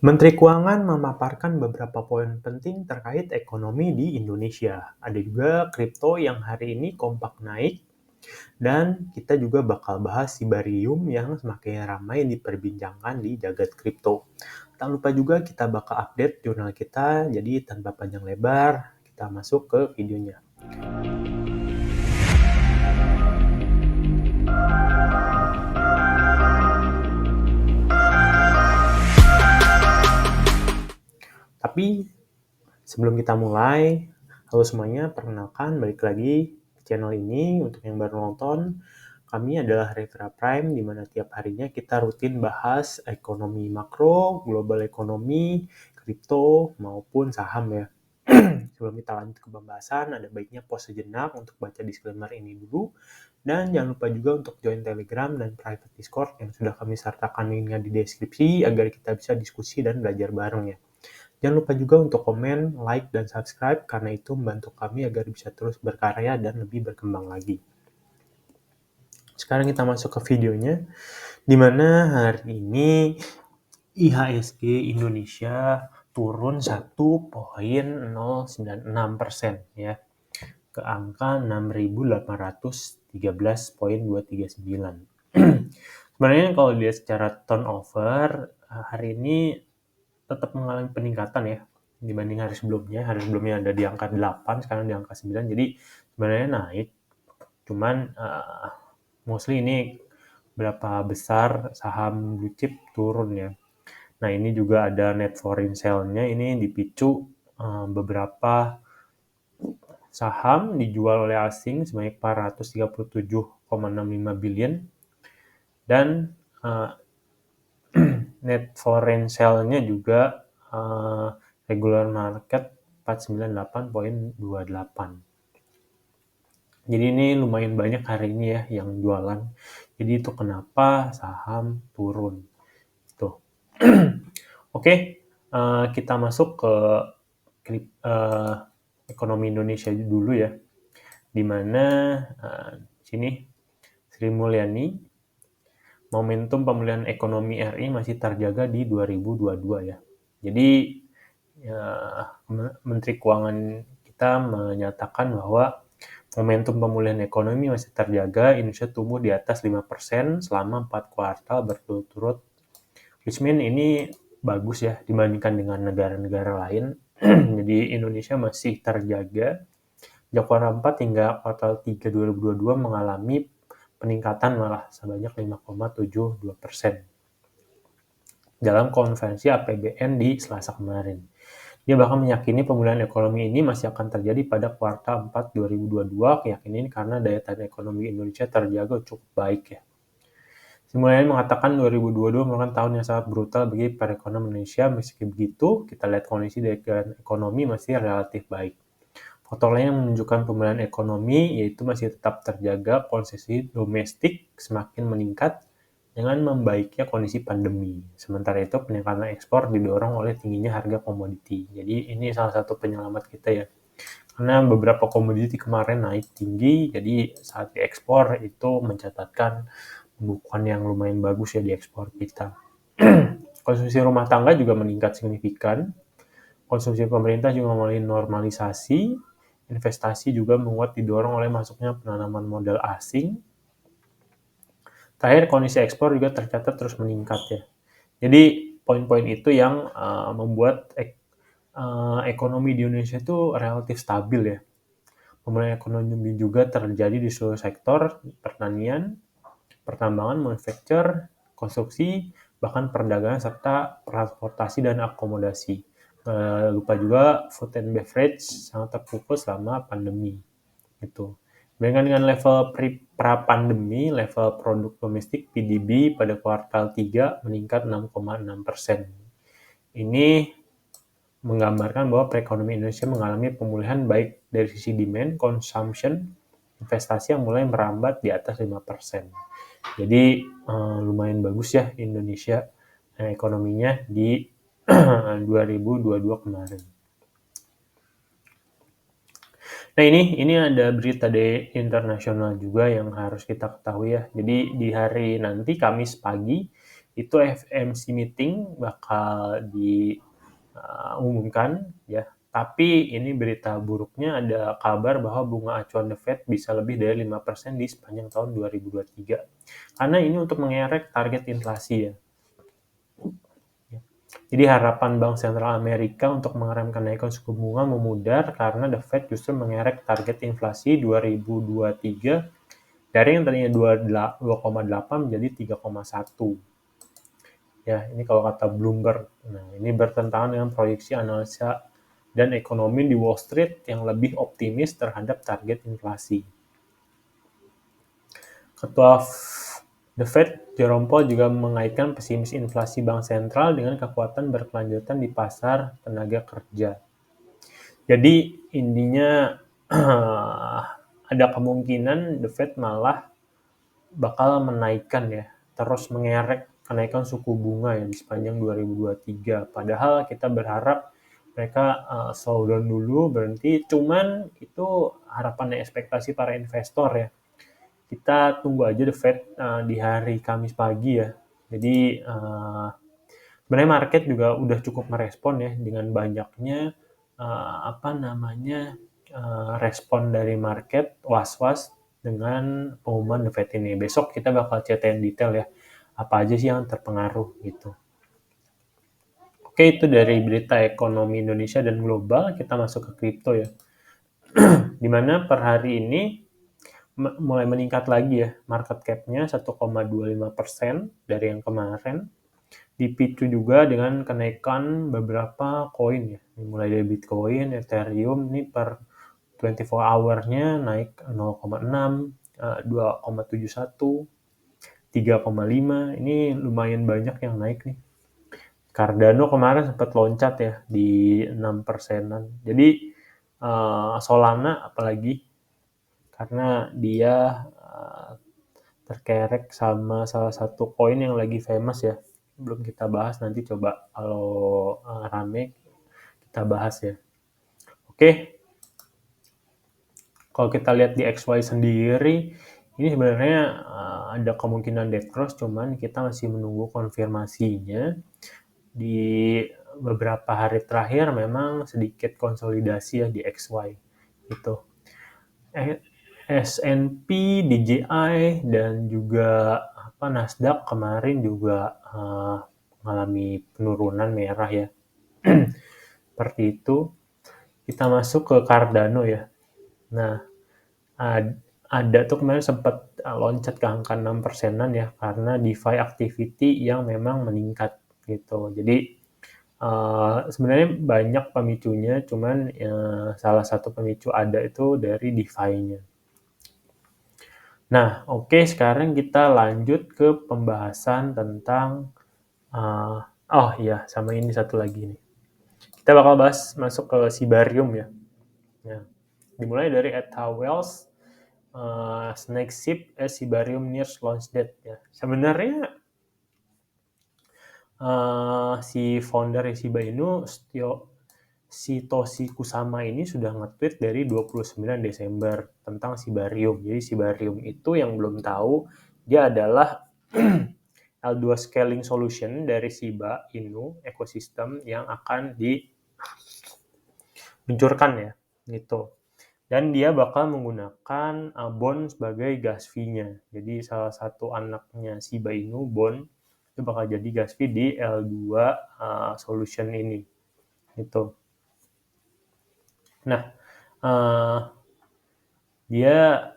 Menteri Keuangan memaparkan beberapa poin penting terkait ekonomi di Indonesia. Ada juga kripto yang hari ini kompak naik, dan kita juga bakal bahas Sibarium yang semakin ramai diperbincangkan di jagat kripto. Tak lupa juga kita bakal update jurnal kita, jadi tanpa panjang lebar, kita masuk ke videonya. Tapi sebelum kita mulai, halo semuanya, perkenalkan balik lagi di channel ini. Untuk yang baru nonton, kami adalah Revera Prime, di mana tiap harinya kita rutin bahas ekonomi makro, global ekonomi, kripto, maupun saham ya. Sebelum kita lanjut ke pembahasan, ada baiknya pause sejenak untuk baca disclaimer ini dulu. Dan jangan lupa juga untuk join Telegram dan private Discord yang sudah kami sertakan linknya di deskripsi agar kita bisa diskusi dan belajar bareng ya. Jangan lupa juga untuk komen, like, dan subscribe karena itu membantu kami agar bisa terus berkarya dan lebih berkembang lagi. Sekarang kita masuk ke videonya, di mana hari ini IHSG Indonesia turun 1,096% ya, ke angka 6.813,239. Sebenarnya kalau dilihat secara turnover, hari ini tetap mengalami peningkatan ya dibanding hari sebelumnya. Hari sebelumnya ada di angka 8, sekarang di angka 9. Jadi sebenarnya naik. Cuman mostly ini berapa besar saham blue chip turun ya. Nah, ini juga ada net foreign sale-nya, ini dipicu beberapa saham dijual oleh asing sebanyak 437,65 billion dan net foreign sale-nya juga regular market 498,28. Jadi ini lumayan banyak hari ini ya yang jualan. Jadi itu kenapa saham turun. Tuh. Oke, kita masuk ke ekonomi Indonesia dulu ya. Di mana sini Sri Mulyani, momentum pemulihan ekonomi RI masih terjaga di 2022 ya. Jadi Menteri Keuangan kita menyatakan bahwa momentum pemulihan ekonomi masih terjaga, Indonesia tumbuh di atas 5% selama 4 kuartal berturut-turut. Which mean ini bagus ya dibandingkan dengan negara-negara lain. Jadi Indonesia masih terjaga. Sejak kuartal 4 hingga kuartal 3 2022 mengalami peningkatan malah sebanyak 5,72% dalam konferensi APBN di Selasa kemarin. Dia bahkan meyakini pemulihan ekonomi ini masih akan terjadi pada kuartal 4 2022. Keyakinan ini karena daya tahan ekonomi Indonesia terjaga cukup baik ya. Sri Mulyani mengatakan 2022 merupakan tahun yang sangat brutal bagi perekonomian Indonesia. Meski begitu, kita lihat kondisi dari ekonomi masih relatif baik. Faktor lain yang menunjukkan pemulihan ekonomi yaitu masih tetap terjaga konsumsi domestik semakin meningkat dengan membaiknya kondisi pandemi. Sementara itu, peningkatan ekspor didorong oleh tingginya harga komoditi. Jadi ini salah satu penyelamat kita ya. Karena beberapa komoditi kemarin naik tinggi, jadi saat diekspor itu mencatatkan pembukuan yang lumayan bagus ya di ekspor kita. Konsumsi rumah tangga juga meningkat signifikan. Konsumsi pemerintah juga mulai normalisasi. Investasi juga menguat didorong oleh masuknya penanaman modal asing. Terakhir, kondisi ekspor juga tercatat terus meningkat ya. Jadi poin-poin itu yang membuat ekonomi di Indonesia itu relatif stabil ya. Pemulihan ekonomi juga terjadi di seluruh sektor, pertanian, pertambangan, manufaktur, konstruksi, bahkan perdagangan serta transportasi dan akomodasi. Lupa juga food and beverage sangat terpukul selama pandemi. Gitu. Dibandingkan dengan level pra-pandemi, level produk domestik PDB pada kuartal 3 meningkat 6,6%. Ini menggambarkan bahwa perekonomian Indonesia mengalami pemulihan baik dari sisi demand, consumption, investasi yang mulai merambat di atas 5%. Jadi lumayan bagus ya Indonesia ekonominya di 2022 kemarin. Nah ini ada berita dari internasional juga yang harus kita ketahui ya. Jadi di hari nanti Kamis pagi itu FMC meeting bakal diumumkan ya. Tapi ini berita buruknya, ada kabar bahwa bunga acuan The Fed bisa lebih dari 5% di sepanjang tahun 2023. Karena ini untuk mengerek target inflasi ya. Jadi harapan Bank Sentral Amerika untuk mengerem kenaikan suku bunga memudar karena The Fed justru mengerek target inflasi 2023 dari yang tadinya 2,8 menjadi 3,1. Ya, ini kalau kata Bloomberg. Nah, ini bertentangan dengan proyeksi analisa dan ekonomi di Wall Street yang lebih optimis terhadap target inflasi. Ketua The Fed, Jerome Powell, juga mengaitkan pesimis inflasi bank sentral dengan kekuatan berkelanjutan di pasar tenaga kerja. Jadi intinya ada kemungkinan The Fed malah bakal menaikkan ya, terus mengerek kenaikan suku bunga ya di sepanjang 2023. Padahal kita berharap mereka slow down dulu, berhenti. Cuman itu harapan dan ekspektasi para investor ya. Kita tunggu aja The Fed di hari Kamis pagi ya. Jadi sebenarnya market juga udah cukup merespon ya dengan banyaknya respon dari market was-was dengan pengumuman The Fed ini. Besok kita bakal ceritain detail ya, apa aja sih yang terpengaruh gitu. Oke, itu dari berita ekonomi Indonesia dan global. Kita masuk ke kripto ya. Dimana per hari ini mulai meningkat lagi ya, market cap-nya 1,25% dari yang kemarin. Dipicu juga dengan kenaikan beberapa koin ya, mulai dari Bitcoin, Ethereum, ini per 24 hour-nya naik 0,6, 2,71, 3,5, ini lumayan banyak yang naik nih. Cardano kemarin sempat loncat ya di 6%-an. Jadi Solana apalagi karena dia terkerek sama salah satu koin yang lagi famous ya. Belum kita bahas, nanti coba kalau rame kita bahas ya. Oke. Kalau kita lihat di XY sendiri, ini sebenarnya ada kemungkinan dead cross, cuman kita masih menunggu konfirmasinya. Di beberapa hari terakhir memang sedikit konsolidasi ya di XY gitu. S&P, DJI, dan juga Nasdaq kemarin juga mengalami penurunan merah ya. Seperti itu. Kita masuk ke Cardano ya. Nah, ada tuh kemarin sempat loncat ke angka 6%-an ya, karena DeFi activity yang memang meningkat gitu. Jadi sebenarnya banyak pemicunya, cuman salah satu pemicu ada itu dari DeFi-nya. Nah, oke, sekarang kita lanjut ke pembahasan tentang sama ini satu lagi nih. Kita bakal bahas masuk ke Sibarium ya. Nah, dimulai dari @wells Snake Ship Sibarium nears launch date ya. Sebenarnya si founder Shiba Inu Satoshi Kusama ini sudah nge-tweet dari 29 Desember tentang Sibarium. Jadi Sibarium itu yang belum tahu, dia adalah L2 scaling solution dari Shiba Inu ekosistem yang akan diluncurkan ya gitu. Dan dia bakal menggunakan Bond sebagai gas fee-nya. Jadi salah satu anaknya Shiba Inu, Bond, itu bakal jadi gas fee di L2 solution ini. Gitu. Nah, dia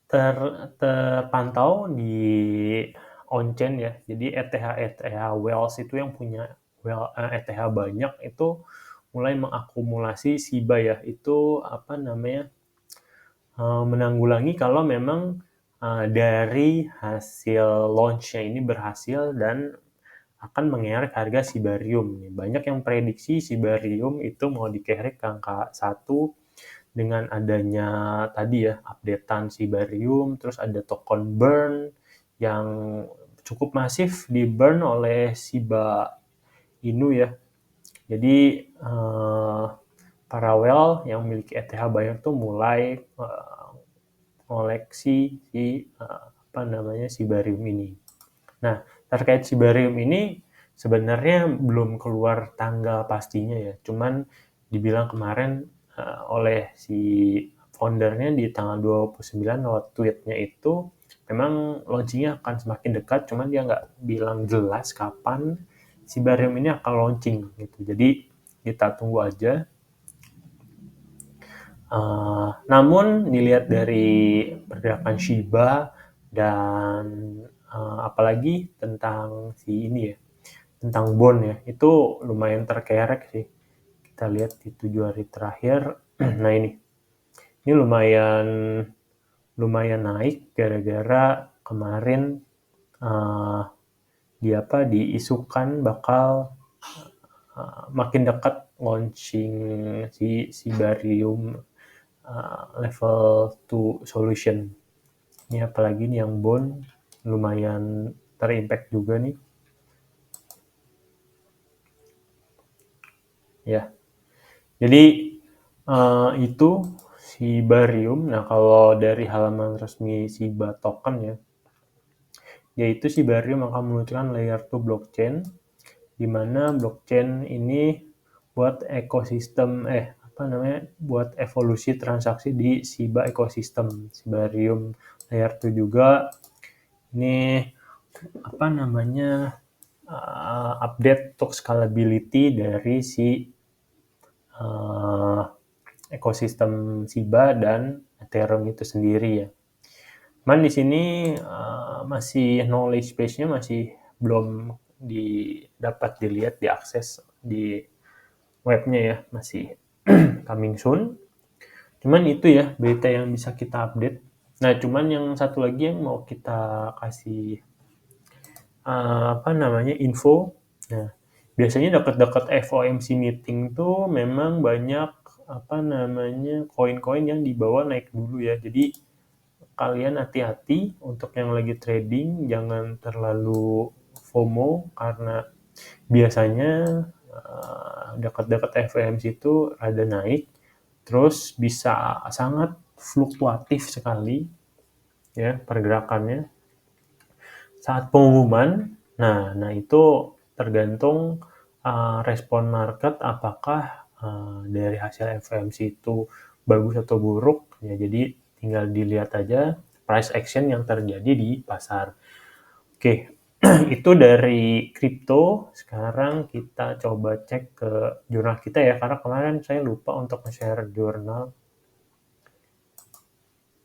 terpantau di on-chain ya. Jadi ETH Wells itu yang punya ETH banyak itu mulai mengakumulasi Shiba ya. Itu menanggulangi kalau memang dari hasil launch-nya ini berhasil dan akan mengerek harga Sibarium. Banyak yang prediksi Sibarium itu mau dikerek ke angka 1 dengan adanya tadi ya updatean Sibarium, terus ada token burn yang cukup masif di burn oleh Shiba Inu ya. Jadi para whale yang memiliki ETH banyak tuh mulai koleksi Sibarium ini. Nah, terkait Sibarium ini sebenarnya belum keluar tanggal pastinya ya, cuman dibilang kemarin oleh si foundernya di tanggal 29 lewat tweetnya itu memang launchingnya akan semakin dekat, cuman dia nggak bilang jelas kapan Sibarium ini akan launching gitu. Jadi kita tunggu aja. Namun dilihat dari pergerakan Shiba dan apalagi tentang si ini ya, tentang bond ya, itu lumayan terkerek sih. Kita lihat di 7 hari terakhir. Nah ini lumayan lumayan naik gara-gara kemarin uh, diisukan bakal makin dekat launching si Barium level 2 solution. Ini apalagi nih yang bond lumayan terimpact juga nih. Ya. Jadi itu si Barium. Nah, kalau dari halaman resmi Shiba Token ya, yaitu si Barium akan meluncurkan layer 2 blockchain, di mana blockchain ini buat ekosistem buat evolusi transaksi di Shiba ekosistem. Sibarium layer 2 juga ini update untuk scalability dari si uh, ekosistem Shiba dan Ethereum itu sendiri ya. Cuman di sini masih knowledge base-nya masih belum dapat dilihat, diakses di webnya ya, masih coming soon. Cuman itu ya berita yang bisa kita update. Nah, cuman yang satu lagi yang mau kita kasih info. Nah, biasanya dekat-dekat FOMC meeting tuh memang banyak koin-koin yang dibawa naik dulu ya. Jadi kalian hati-hati untuk yang lagi trading, jangan terlalu FOMO karena biasanya dekat-dekat FOMC itu rada naik, terus bisa sangat fluktuatif sekali ya pergerakannya saat pengumuman. Nah itu tergantung respon market apakah dari hasil FOMC itu bagus atau buruk ya. Jadi tinggal dilihat aja price action yang terjadi di pasar. Oke, itu dari kripto. Sekarang kita coba cek ke jurnal kita ya, karena kemarin saya lupa untuk share jurnal.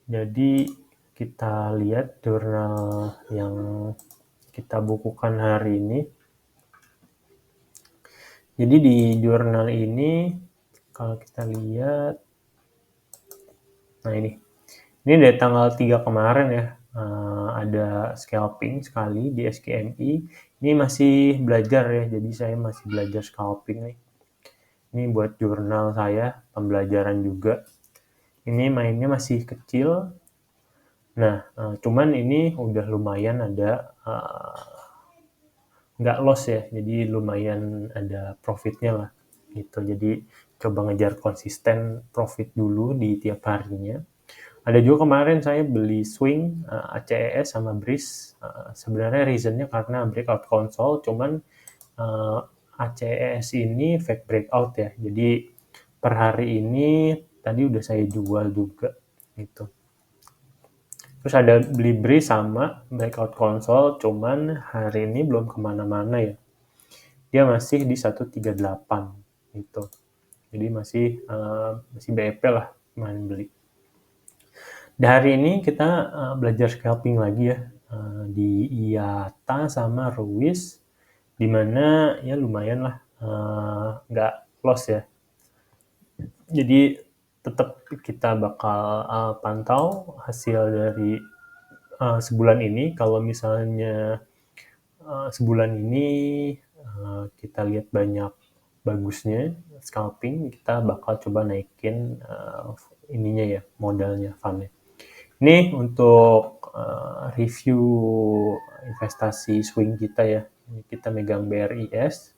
Jadi kita lihat jurnal yang kita bukukan hari ini. Jadi di jurnal ini kalau kita lihat, nah ini dari tanggal 3 kemarin ya, ada scalping sekali di SKMI. Ini masih belajar ya, jadi saya masih belajar scalping nih. Ini buat jurnal saya, pembelajaran juga. Ini mainnya masih kecil. Nah, cuman ini udah lumayan ada nggak loss ya, jadi lumayan ada profitnya lah gitu. Jadi coba ngejar konsisten profit dulu di tiap harinya. Ada juga kemarin saya beli swing ACES sama BRIS. Sebenarnya reasonnya karena breakout console, cuman ACES ini fake breakout ya. Jadi per hari ini tadi udah saya jual juga gitu. Terus ada beli BRIS sama breakout console, cuman hari ini belum kemana-mana ya. Dia masih di 138 gitu. Jadi masih BEP lah main beli. Di hari ini kita belajar scalping lagi ya di IATA sama Ruiz, dimana ya lumayan lah nggak loss ya. Jadi tetap kita bakal pantau hasil dari sebulan ini. Kalau misalnya sebulan ini kita lihat banyak bagusnya scalping, kita bakal coba naikin ininya ya, modalnya, fundnya. Ini untuk review investasi swing kita ya. Kita megang BRIS.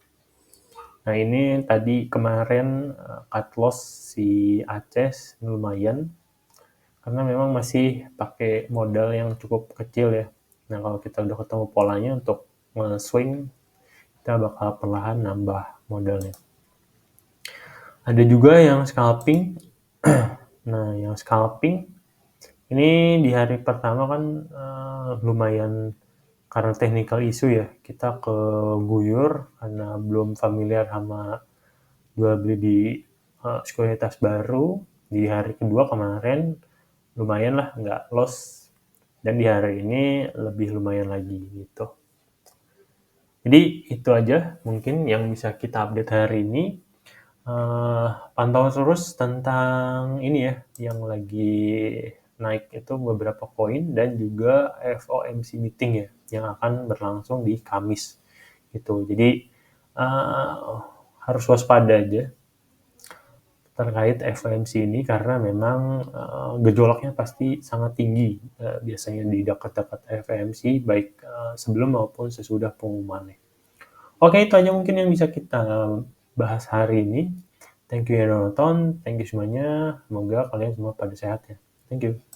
Nah ini tadi kemarin cut loss si ACES lumayan karena memang masih pakai modal yang cukup kecil ya. Nah, kalau kita udah ketemu polanya untuk swing, kita bakal perlahan nambah modalnya. Ada juga yang scalping. Nah, yang scalping ini di hari pertama kan lumayan karena technical issue ya, kita keguyur karena belum familiar sama jual beli di sekuritas baru. Di hari kedua kemarin lumayan lah, nggak loss, dan di hari ini lebih lumayan lagi gitu. Jadi itu aja mungkin yang bisa kita update hari ini. Pantau terus tentang ini ya, yang lagi naik itu beberapa koin dan juga FOMC meeting ya, yang akan berlangsung di Kamis gitu. Jadi harus waspada aja terkait FOMC ini karena memang gejolaknya pasti sangat tinggi biasanya di dekat-dekat FOMC, baik sebelum maupun sesudah pengumumannya. Oke, itu aja mungkin yang bisa kita bahas hari ini. Thank you yang nonton, thank you semuanya. Semoga kalian semua pada sehat ya. Thank you.